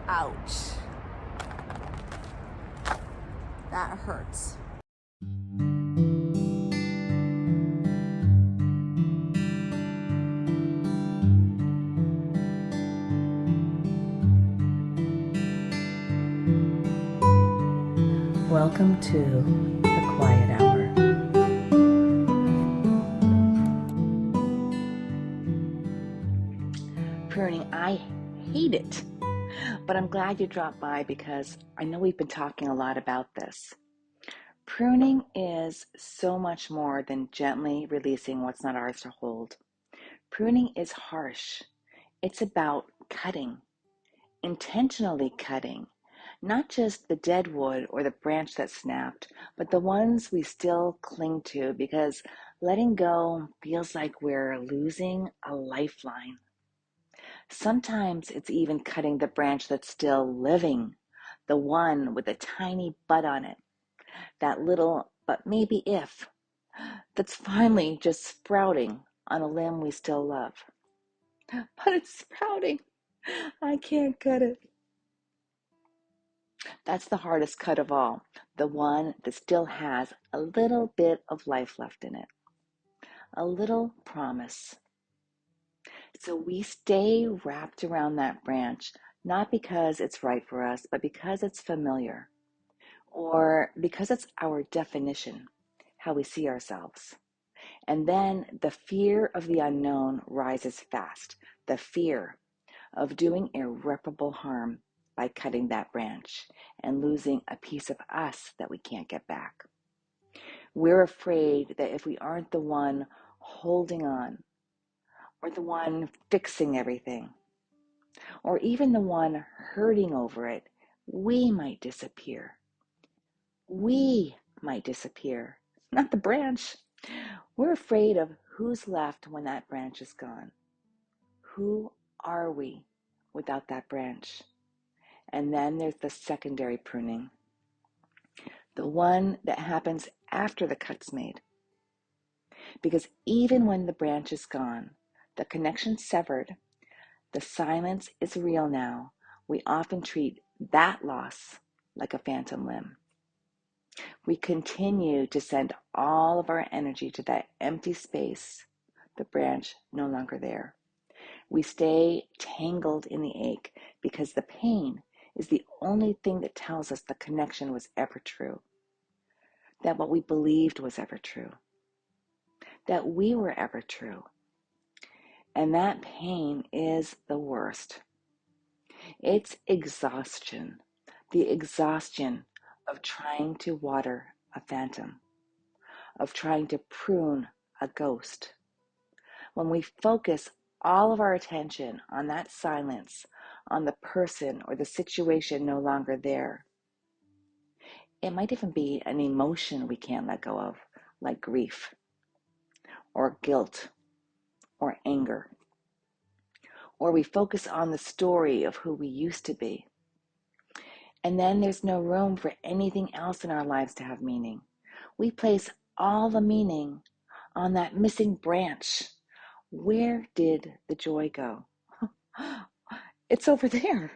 Ouch. That hurts. Welcome to the Quiet Hour. Pruning, I hate it, but I'm glad you dropped by because I know we've been talking a lot about this. Pruning is so much more than gently releasing what's not ours to hold. Pruning is harsh. It's about cutting, intentionally cutting, not just the dead wood or the branch that snapped, but the ones we still cling to because letting go feels like we're losing a lifeline. Sometimes it's even cutting the branch that's still living, the one with a tiny bud on it, that little but maybe if, that's finally just sprouting on a limb we still love. But it's sprouting. I can't cut it. That's the hardest cut of all, the one that still has a little bit of life left in it, a little promise. So we stay wrapped around that branch, not because it's right for us, but because it's familiar, or because it's our definition, how we see ourselves. And then the fear of the unknown rises fast, the fear of doing irreparable harm by cutting that branch and losing a piece of us that we can't get back. We're afraid that if we aren't the one holding on, or the one fixing everything, or even the one hurting over it, we might disappear. We might disappear, not the branch. We're afraid of who's left when that branch is gone. Who are we without that branch? And then there's the secondary pruning, the one that happens after the cut's made. Because even when the branch is gone, the connection severed, the silence is real now, we often treat that loss like a phantom limb. We continue to send all of our energy to that empty space, the branch no longer there. We stay tangled in the ache because the pain is the only thing that tells us the connection was ever true, that what we believed was ever true, that we were ever true. And that pain is the worst. It's exhaustion, the exhaustion of trying to water a phantom, of trying to prune a ghost. When we focus all of our attention on that silence, on the person or the situation no longer there, it might even be an emotion we can't let go of, like grief or guilt or anger. Or we focus on the story of who we used to be. And then there's no room for anything else in our lives to have meaning. We place all the meaning on that missing branch. Where did the joy go? It's over there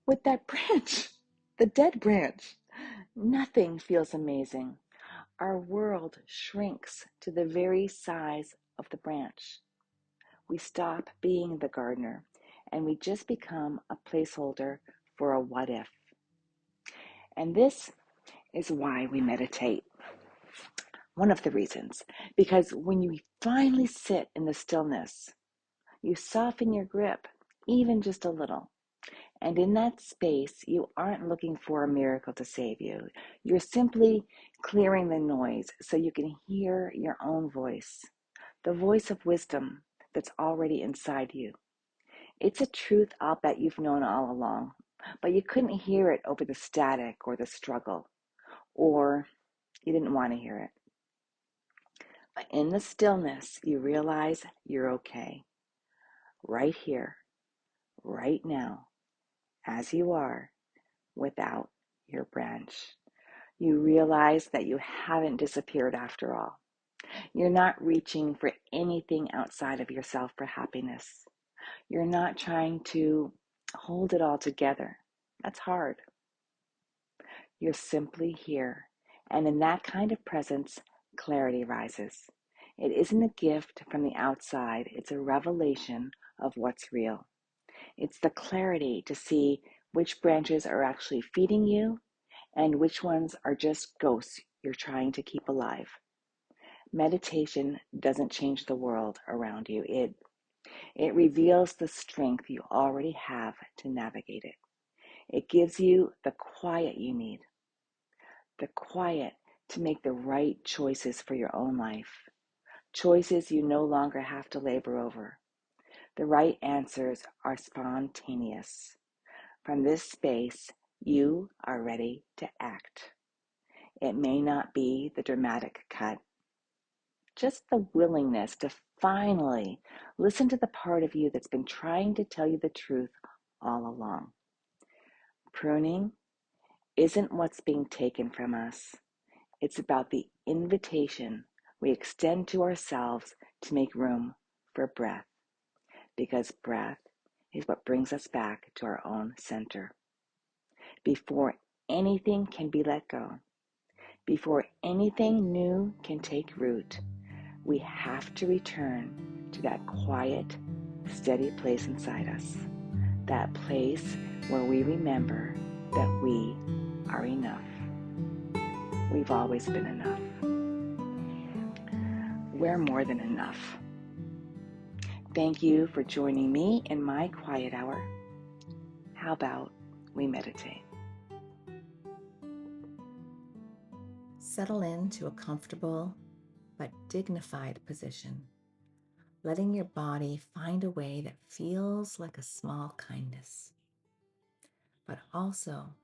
with that branch, the dead branch. Nothing feels amazing. Our world shrinks to the very size of the branch. We stop being the gardener and we just become a placeholder for a what if. And this is why we meditate. One of the reasons, because when you finally sit in the stillness, you soften your grip, even just a little. And in that space, you aren't looking for a miracle to save you. You're simply clearing the noise so you can hear your own voice, the voice of wisdom that's already inside you. It's a truth I'll bet you've known all along, but you couldn't hear it over the static or the struggle, or you didn't want to hear it. But in the stillness, you realize you're okay, right here, right now, as you are, without your branch. You realize that you haven't disappeared after all. You're not reaching for anything outside of yourself for happiness. You're not trying to hold it all together. That's hard. You're simply here. And in that kind of presence, clarity rises. It isn't a gift from the outside, it's a revelation of what's real. It's the clarity to see which branches are actually feeding you and which ones are just ghosts you're trying to keep alive. Meditation doesn't change the world around you. It reveals the strength you already have to navigate it. It gives you the quiet you need, the quiet to make the right choices for your own life, choices you no longer have to labor over. The right answers are spontaneous. From this space, you are ready to act. It may not be the dramatic cut, just the willingness to finally listen to the part of you that's been trying to tell you the truth all along. Pruning isn't what's being taken from us. It's about the invitation we extend to ourselves to make room for breath, because breath is what brings us back to our own center. Before anything can be let go, before anything new can take root, we have to return to that quiet, steady place inside us, that place where we remember that we are enough. We've always been enough. We're more than enough. Thank you for joining me in my quiet hour. How about we meditate? Settle into a comfortable but dignified position, letting your body find a way that feels like a small kindness, but also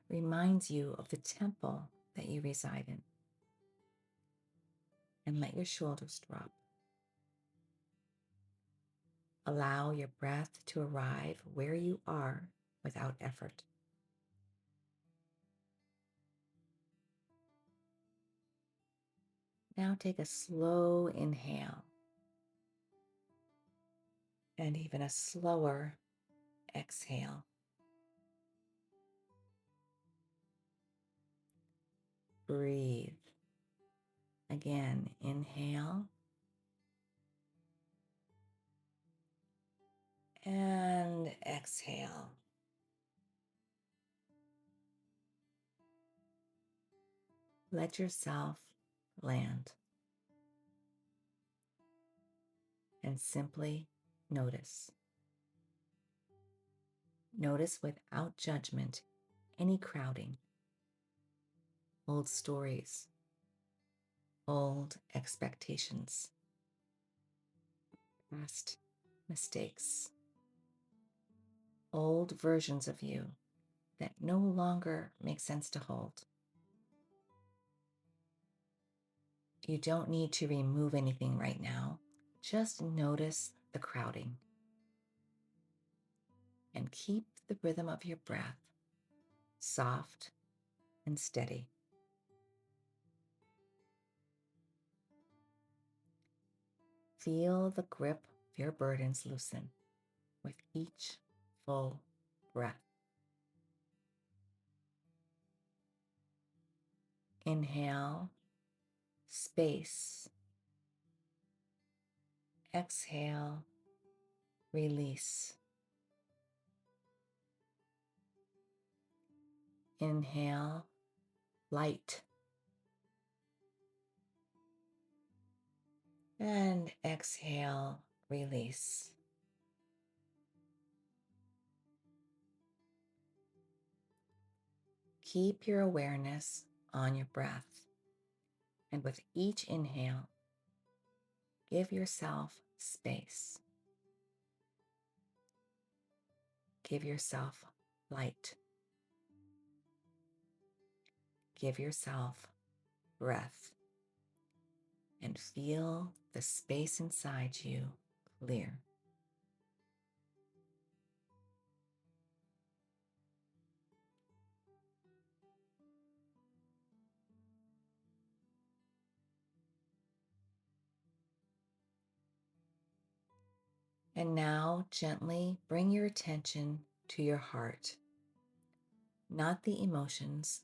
reminds you of the temple that you reside in. And let your shoulders drop. Allow your breath to arrive where you are without effort. Now take a slow inhale and even a slower exhale. Breathe. Again, inhale and exhale. Let yourself land and simply notice. Notice without judgment any crowding, old stories, old expectations, past mistakes, old versions of you that no longer make sense to hold. You don't need to remove anything right now. Just notice the crowding and keep the rhythm of your breath soft and steady. Feel the grip of your burdens loosen with each full breath. Inhale, space. Exhale, release. Inhale, light. And exhale, release. Keep your awareness on your breath. And with each inhale, give yourself space. Give yourself light. Give yourself breath. And feel the space inside you clear. And now gently bring your attention to your heart, not the emotions,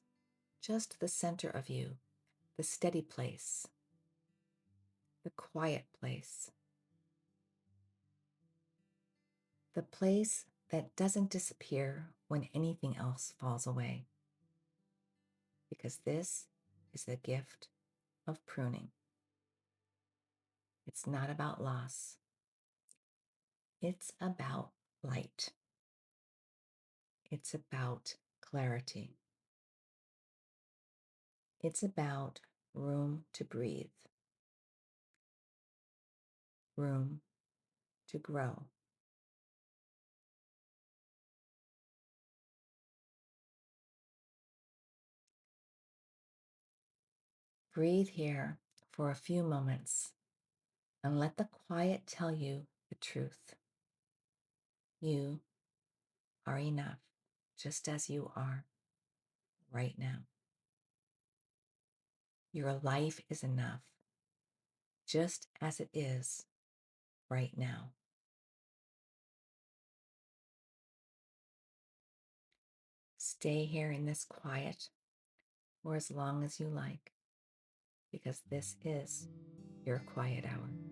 just the center of you, the steady place, the quiet place, the place that doesn't disappear when anything else falls away. Because this is the gift of pruning. It's not about loss, it's about light, it's about clarity, it's about room to breathe, room to grow. Breathe here for a few moments and let the quiet tell you the truth. You are enough, just as you are right now. Your life is enough, just as it is right now. Stay here in this quiet for as long as you like, because this is your quiet hour.